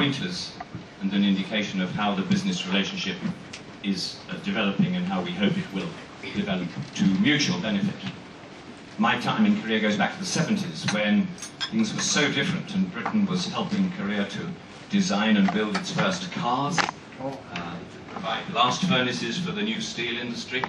pointers and an indication of how the business relationship is developing and how we hope it will develop to mutual benefit. My time in Korea goes back to the 70s when things were so different, and Britain was helping Korea to design and build its first cars, provide blast furnaces for the new steel industry,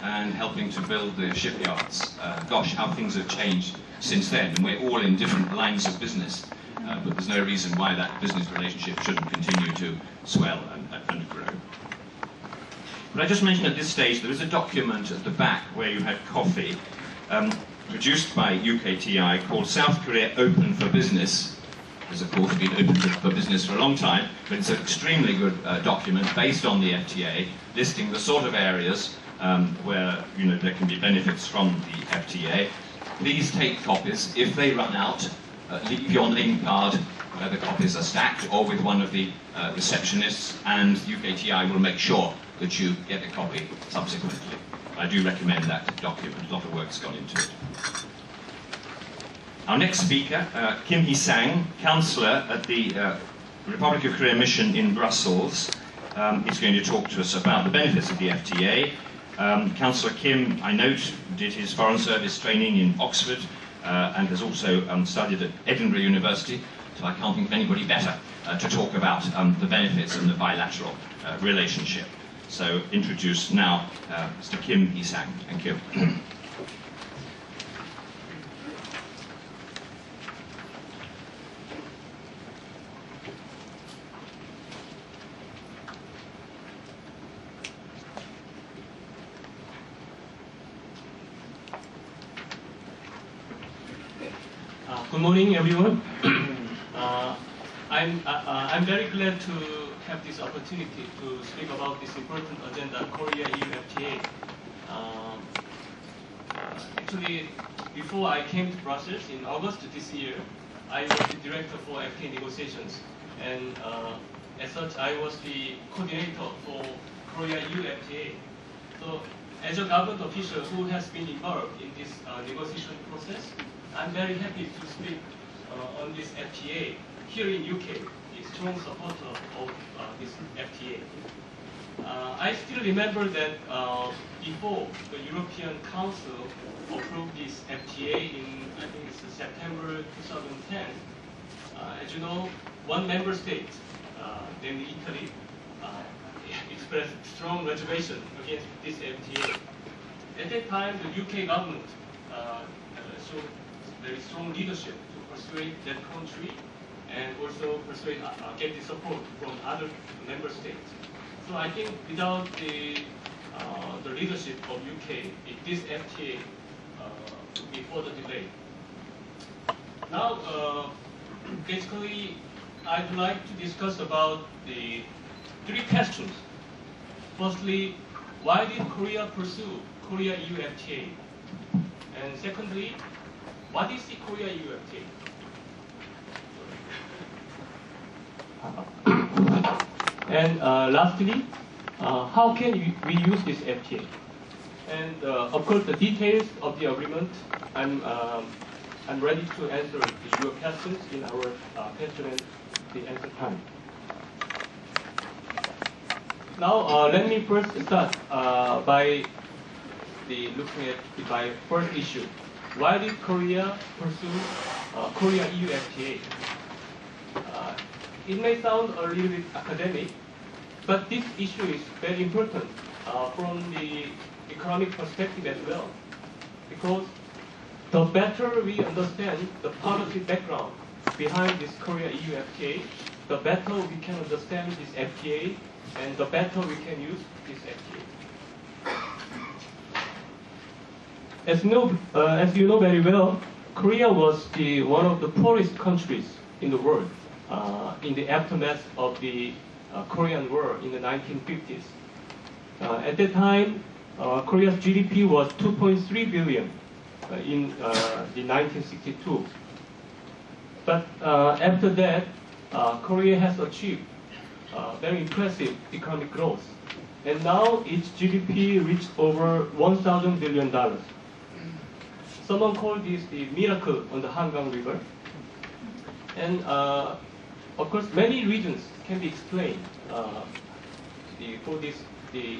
and helping to build the shipyards. Gosh, how things have changed since then, and we're all in different lines of business, but there's no reason why that business relationship shouldn't continue to swell and grow. But I just mentioned at this stage there is a document at the back where you had coffee, produced by UKTI, called South Korea Open for Business. It's of course been open for business for a long time, but it's an extremely good document based on the FTA, listing the sort of areas where there can be benefits from the FTA. Please take copies. If they run out, leave your name card where the copies are stacked, or with one of the receptionists, and UKTI will make sure that you get a copy subsequently. I do recommend that document. A lot of work's gone into it. Our next speaker, Kim Hee-sang, Councillor at the Republic of Korea Mission in Brussels, is going to talk to us about the benefits of the FTA. Councillor Kim, I note, did his Foreign Service training in Oxford and has also studied at Edinburgh University, so I can't think of anybody better to talk about the benefits and the bilateral relationship. So introduce now Mr. Kim Hee-sang. Thank you. Good morning, everyone. I'm very glad to have this opportunity to speak about this important agenda, Korea-EU FTA. Actually, before I came to Brussels in August this year, I was the director for FTA negotiations, and as such, I was the coordinator for Korea-EU FTA. So, as a government official who has been involved in this negotiation process, I'm very happy to speak on this FTA here in UK, a strong supporter of this FTA. I still remember that before the European Council approved this FTA in, I think it's September 2010, as you know, one member state, namely Italy, expressed strong reservation against this FTA. At that time, the UK government showed very strong leadership to persuade that country and also persuade, get the support from other member states. So I think without the leadership of UK, this FTA would be further delayed. Now, basically, I'd like to discuss about the three questions. Firstly, why did Korea pursue Korea-EU FTA? And secondly, what is the Korea-EU FTA? And lastly, how can we use this FTA? And of course, the details of the agreement, I'm ready to answer your questions in our question and the answer time. Now, let me first start by looking at my first issue. Why did Korea pursue Korea-EU FTA? It may sound a little bit academic, but this issue is very important from the economic perspective as well. Because the better we understand the policy background behind this Korea-EU FTA, the better we can understand this FTA, and the better we can use this FTA. As you know very well, Korea was one of the poorest countries in the world in the aftermath of the Korean War in the 1950s. At that time, Korea's GDP was 2.3 billion in 1962. But after that, Korea has achieved very impressive economic growth. And now its GDP reached over $1,000 billion. Someone called this the miracle on the Hangang River. And of course, many reasons can be explained for the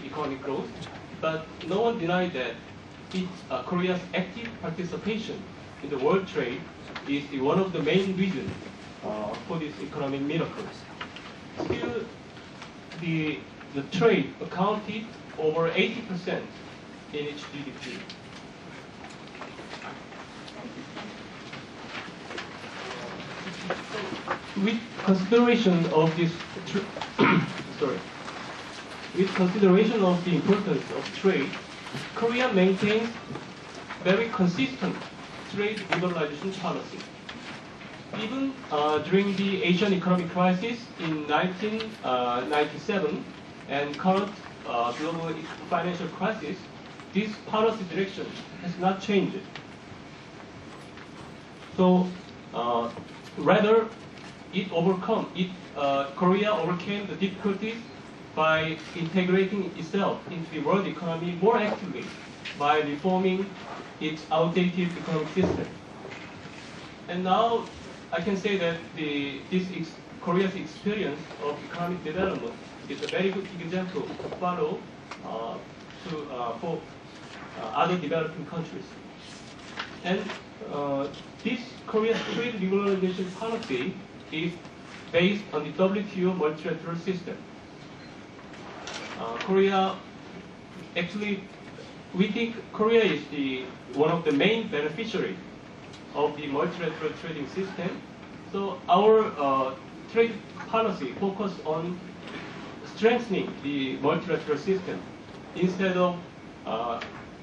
economic growth, but no one denied that Korea's active participation in the world trade is one of the main reasons for this economic miracle. Still, the trade accounted over 80% in its GDP. With consideration of this, with consideration of the importance of trade, Korea maintains very consistent trade liberalization policy. Even during the Asian economic crisis in 1997 and current global financial crisis, this policy direction has not changed. So rather, Korea overcame the difficulties by integrating itself into the world economy more actively by reforming its outdated economic system. And now I can say that Korea's experience of economic development is a very good example to follow for other developing countries. And this Korea's trade liberalization policy is based on the WTO multilateral system. We think Korea is one of the main beneficiaries of the multilateral trading system. So our trade policy focuses on strengthening the multilateral system instead of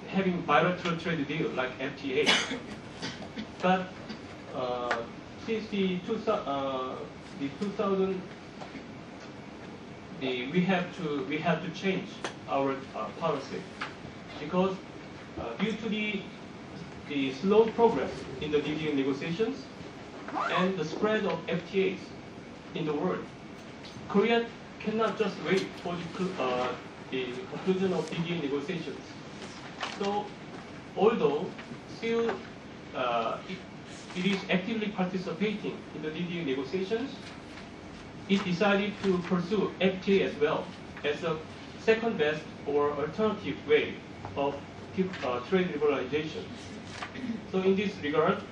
having bilateral trade deal like FTA. But since we have to change our policy because due to the slow progress in the DDA negotiations and the spread of FTAs in the world, Korea cannot just wait for the conclusion of DDA negotiations. So, although still it is actively participating in the DDA negotiations, it decided to pursue FTA as well as a second best or alternative way of trade liberalization. So in this regard,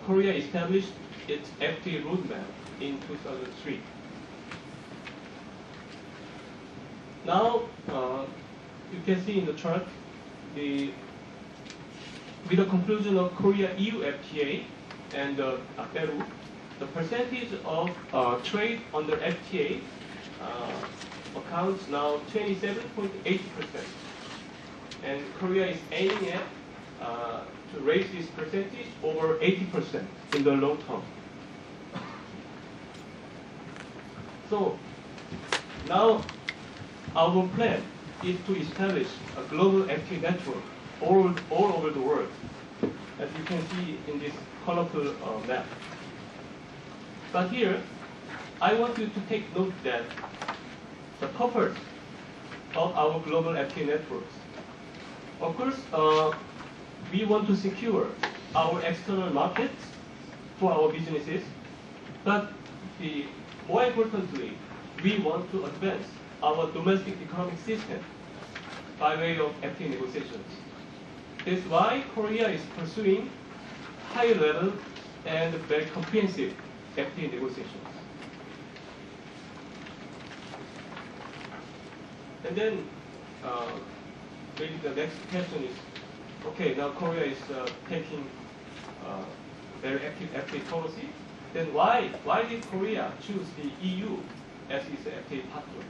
Korea established its FTA roadmap in 2003. Now, you can see in the chart, with the conclusion of Korea-EU FTA and Peru, the percentage of trade under FTA accounts now 27.8%. And Korea is aiming at to raise this percentage over 80% in the long term. So now our plan is to establish a global FTA network all over the world, as you can see in this colorful map. But here, I want you to take note that the purpose of our global FTA networks. Of course, we want to secure our external markets for our businesses, but more importantly, we want to advance our domestic economic system by way of FTA negotiations. That's why Korea is pursuing higher level and very comprehensive FTA negotiations. And then maybe the next question is, okay, now Korea is taking very active FTA policy. Then why did Korea choose the EU as its FTA partner?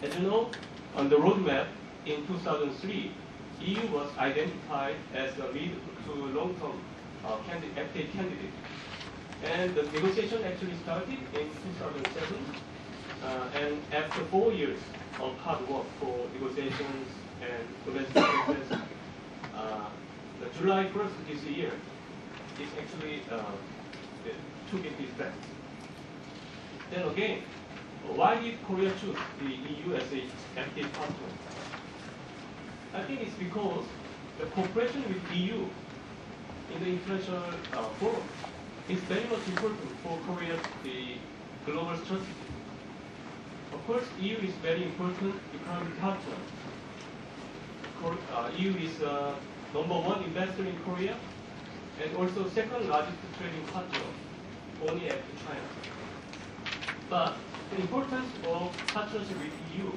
As you know, on the roadmap in 2003, EU was identified as a mid to long-term FTA candidate. And the negotiation actually started in 2007. And after 4 years of hard work for negotiations and domestic process, the July 1st this year is actually took into effect. Then again, why did Korea choose the EU as a FTA partner? I think it's because the cooperation with EU in the international forum is very much important for Korea's the global strategy. Of course, EU is very important economic partner. EU is #1 investor in Korea and also second largest trading partner, only after China. But the importance of partnership with EU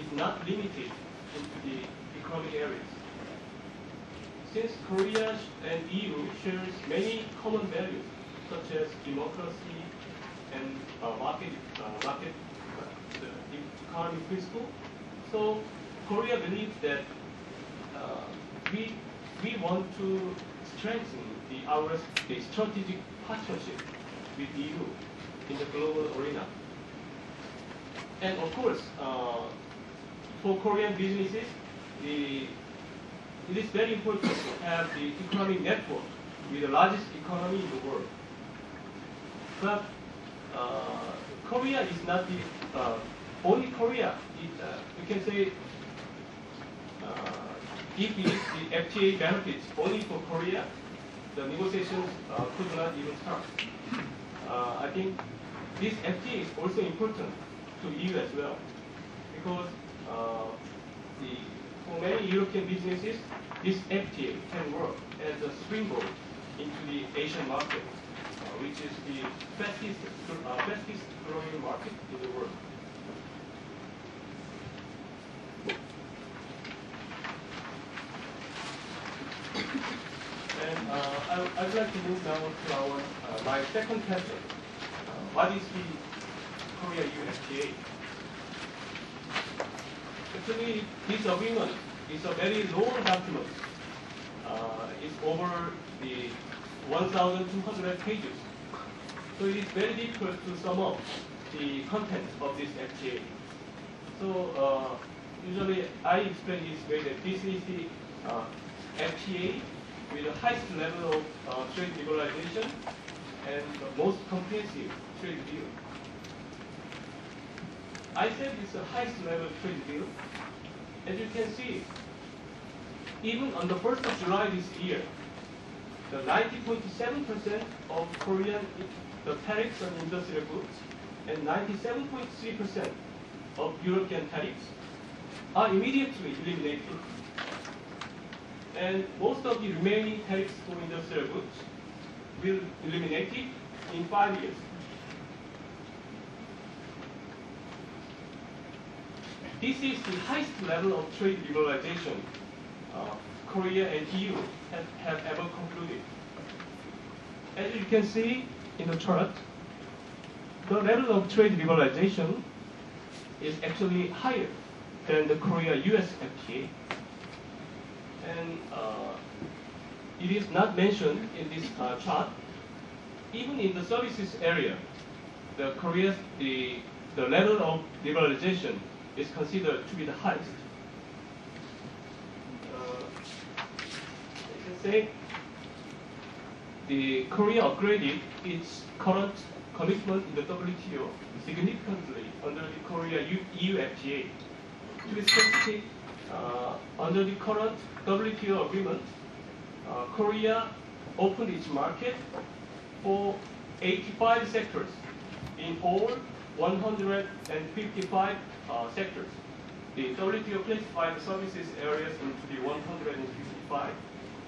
is not limited into the economic areas. Since Korea and EU shares many common values such as democracy and the economic principle, so Korea believes that we want to strengthen our strategic partnership with EU in the global arena. And of course, for Korean businesses, it is very important to have the economic network with the largest economy in the world. But Korea is not the only Korea. You can say if the FTA benefits only for Korea, the negotiations could not even start. I think this FTA is also important to EU as well, because for many European businesses, this FTA can work as a springboard into the Asian market, which is the fastest growing market in the world. And I'd like to move now to my second chapter. What is the Korea-EU FTA? Actually, this agreement is a very long document. It's over the 1,200 pages. So it is very difficult to sum up the content of this FTA. So usually I explain this way that this is the FTA with the highest level of trade liberalization and the most comprehensive trade deal. I said it's the highest level trade deal. As you can see, even on the 1st of July this year, the 90.7% of Korean tariffs on industrial goods and 97.3% of European tariffs are immediately eliminated. And most of the remaining tariffs for industrial goods will be eliminated in 5 years. This is the highest level of trade liberalization Korea and EU have ever concluded. As you can see in the chart, the level of trade liberalization is actually higher than the Korea-US FTA. And it is not mentioned in this chart. Even in the services area, the level of liberalization is considered to be the highest. You can say the Korea upgraded its current commitment in the WTO significantly under the Korea-EU FTA. To be specific, under the current WTO agreement, Korea opened its market for 85 sectors in all 155 sectors. The WTO classified the services areas into the 155,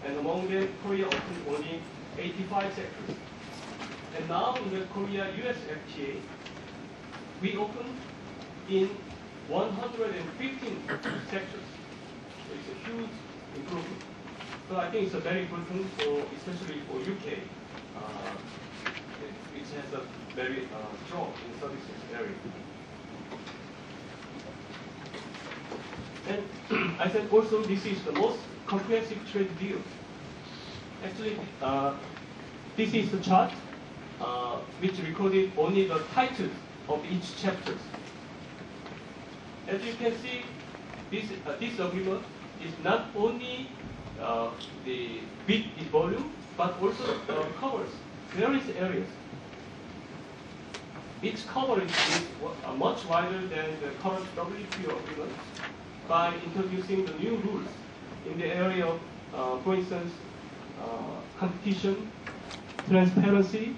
and among them, Korea opened only 85 sectors. And now in the Korea-US FTA, we opened in 115 sectors. So it's a huge improvement. So I think it's a very important especially for UK, which has a very strong in services area. And I said also this is the most comprehensive trade deal. Actually, this is the chart which recorded only the titles of each chapter. As you can see, this agreement is not only the big in volume, but also covers various areas. Its coverage is much wider than the current WTO agreement by introducing the new rules in the area of, for instance, competition, transparency,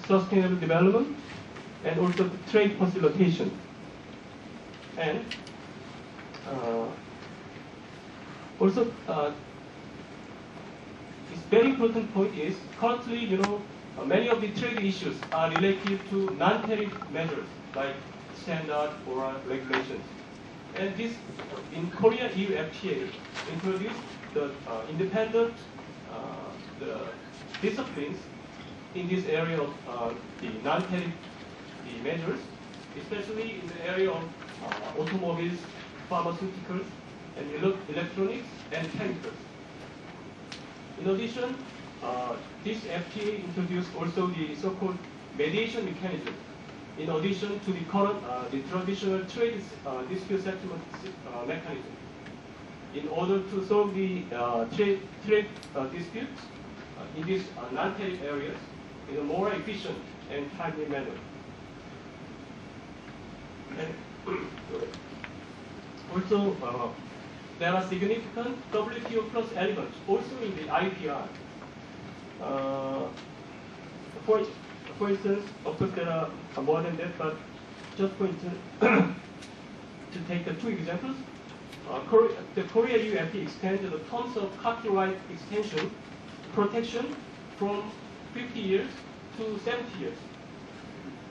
sustainable development, and also trade facilitation. And also, this very important point is currently, many of the trade issues are related to non-tariff measures like standard or regulations. And this, in Korea, EU FTA introduced the independent the disciplines in this area of the non-tariff measures, especially in the area of automobiles, pharmaceuticals, and electronics and chemicals. In addition, this FTA introduced also the so-called mediation mechanism, in addition to the current, the traditional trade dispute settlement mechanism, in order to solve the trade disputes in these non-tariff areas in a more efficient and timely manner. And also, there are significant WTO plus elements also in the IPR. For instance, of course there are more than that, but just for instance, to take the two examples, the Korea-EU FTA extended the terms of copyright extension protection from 50 years to 70 years.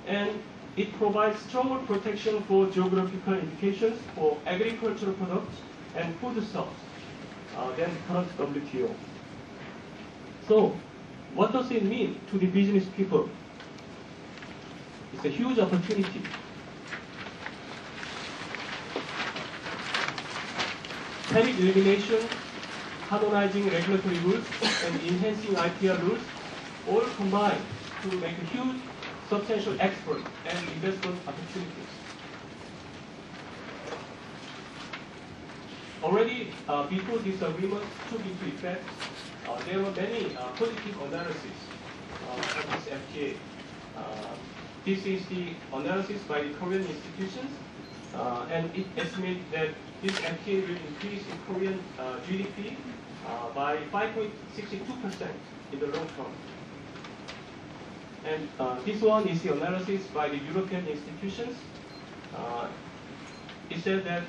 And it provides stronger protection for geographical indications for agricultural products and foodstuffs than current WTO. So, what does it mean to the business people? It's a huge opportunity. Tariff elimination, harmonizing regulatory rules, and enhancing IPR rules all combine to make a huge, substantial export and investment opportunities. Already, before this agreement took into effect, there were many positive analyses of this FTA. This is the analysis by the Korean institutions, and it estimates that this FTA will increase the Korean GDP by 5.62% in the long term. And this one is the analysis by the European institutions. It said that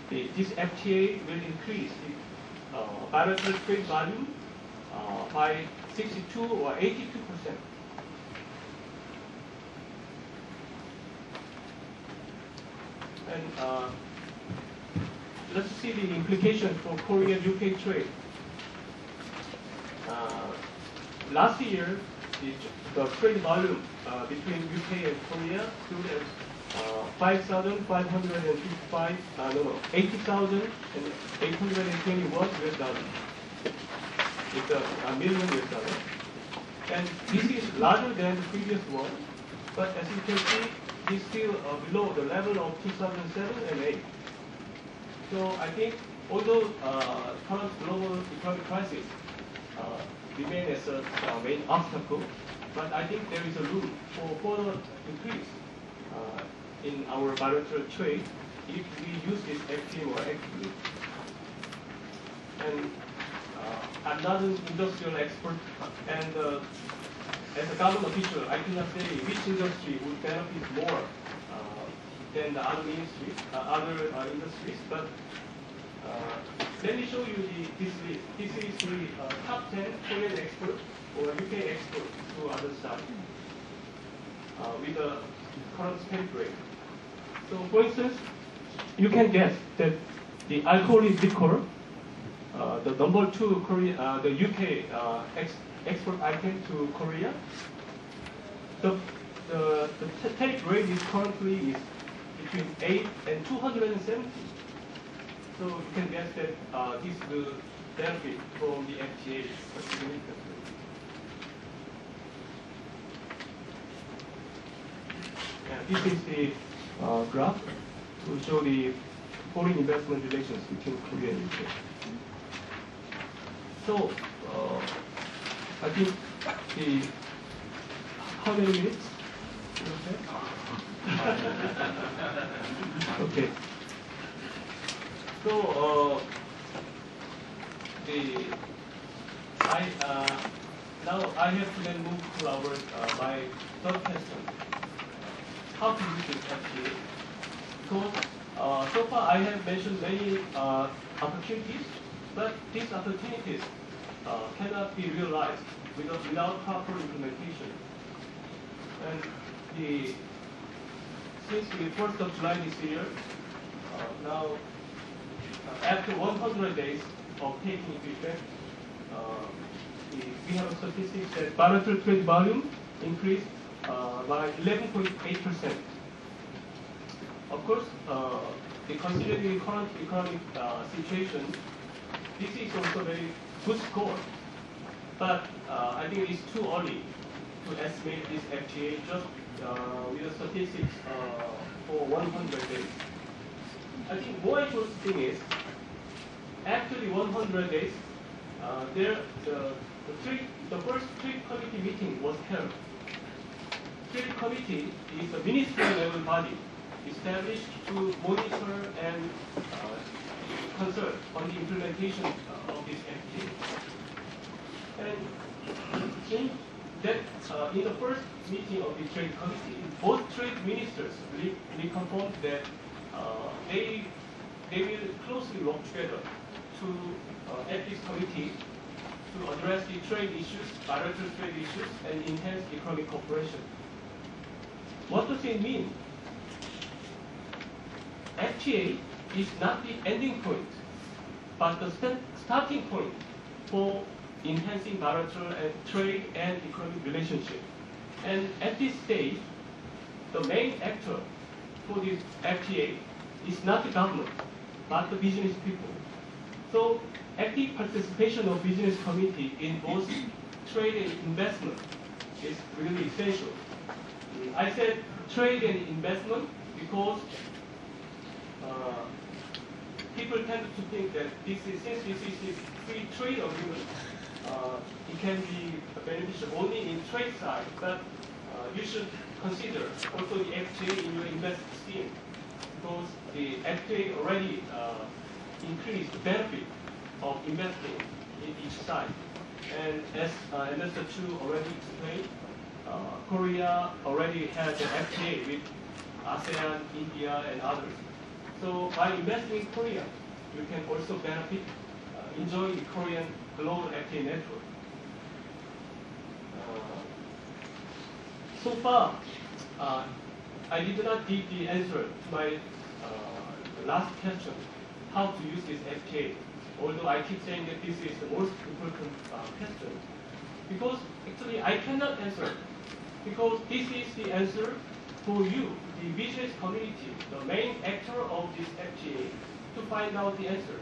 this FTA will increase the bilateral trade volume by 62 or 82%. And let's see the implications for Korea-UK trade. Last year, the trade volume between UK and Korea stood at 80,821 US dollars. It's a million US dollars. And this is larger than the previous one, but as you can see, it's still below the level of 2007 and 2008. So I think although current global economic crisis remains as a main obstacle, but I think there is a room for further increase in our bilateral trade if we use this FTA more actively. And I'm not an industrial expert, and as a government official, I cannot say which industry would benefit more than the other industries, but let me show you this list. This is the top 10 Korean exports or UK exports to other side with the current spend rate. So, for instance, you can guess that the alcoholic liquor, the number 2 Korea, the UK export item to Korea, the tariff rate is currently between 8 and 270. So you can guess that this will benefit from the FTA significantly. This is the graph to show the foreign investment relations between Korea and UK. So I think how many minutes? Okay. So now I have to then move to my third question. How to use this FTA? Because so far I have mentioned many opportunities, but these opportunities cannot be realized without proper implementation. And since the 1st of July this year, now after 100 days of taking effect, we have statistics that bilateral trade volume increased by 11.8%. Of course, considering the current economic situation, this is also a very good score. But I think it's too early to estimate this FTA just with the statistics for 100 days. I think more important thing is, after the 100 days, the first trade committee meeting was held. Trade committee is a ministerial level body established to monitor and consult on the implementation of this FTA. And in the first meeting of the trade committee, both trade ministers reconfirmed that they will closely work together at this committee to address the trade issues, bilateral trade issues, and enhance economic cooperation. What does it mean? FTA is not the ending point, but the starting point for enhancing bilateral trade and economic relationship. And at this stage, the main actor for this FTA is not the government, but the business people. So active participation of business community in both trade and investment is really essential. I said trade and investment because people tend to think that since this is a free trade agreement, it can be beneficial only in trade side, but you should consider also the FTA in your investment scheme, because the FTA already increased the benefit of investing in each side. And as Mr. Chu already explained, Korea already has an FTA with ASEAN, India, and others. So by investing in Korea, you can also benefit, enjoy the Korean global FTA network. So far, I did not give the answer to my last question, how to use this FTA, although I keep saying that this is the most important question. Because actually I cannot answer, because this is the answer for you, the business community, the main actor of this FTA, to find out the answer.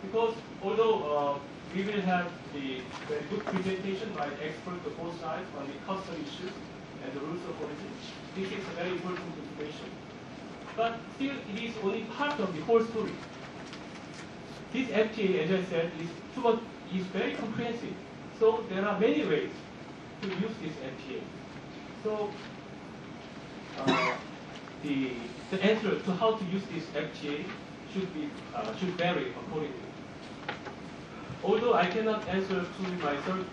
Because although we will have the very good presentation by experts of both sides on the custom issues and the rules of origin, this is a very important information. But still, it is only part of the whole story. This FTA, as I said, is very comprehensive. So there are many ways to use this FTA. So the answer to how to use this FTA should vary accordingly. Although I cannot answer to my third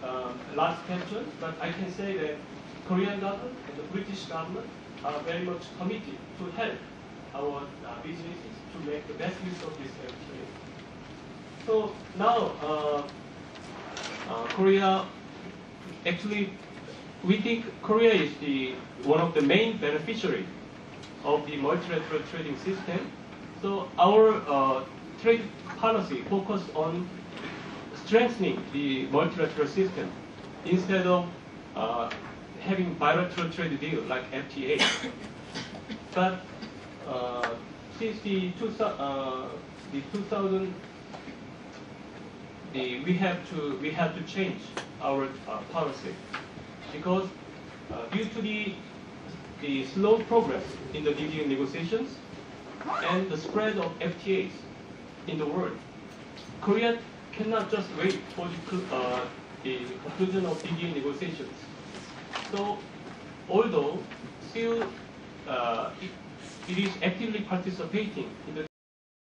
last question, but I can say that Korean government and the British government are very much committed to help our businesses to make the best use of this FTA. So now, Korea, actually, we think Korea is one of the main beneficiaries of the multilateral trading system. So our trade policy focused on strengthening the multilateral system instead of having bilateral trade deal like FTA. But since the 2000, we have to change our policy, because due to the slow progress in the DDA negotiations and the spread of FTAs in the world, Korea cannot just wait for the conclusion of DDA negotiations. So, although still it is actively participating in the